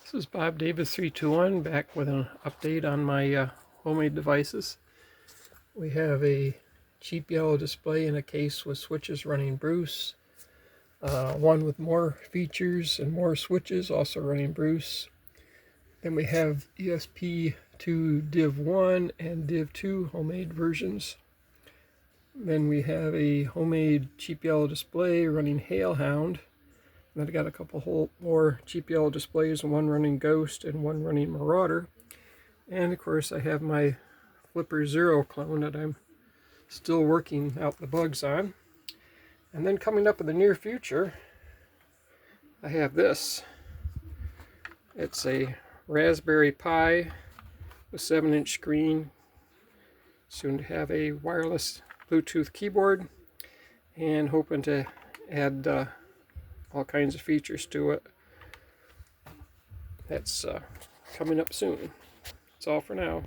This is Bob Davis 321 back with an update on my homemade devices. We have a cheap yellow display in a case with switches running Bruce. One with more features and more switches also running Bruce. Then we have ESP-DIV and DIV homemade versions. Then we have a homemade cheap yellow display running Halehound. And then I got a couple more cheap yellow displays, one running Ghost and one running Marauder. And of course I have my Flipper Zero clone that I'm still working out the bugs on. And then coming up in the near future, I have this. It's a Raspberry Pi with 7-inch screen. Soon to have a wireless Bluetooth keyboard, and hoping to add all kinds of features to it. That's coming up soon. That's all for now.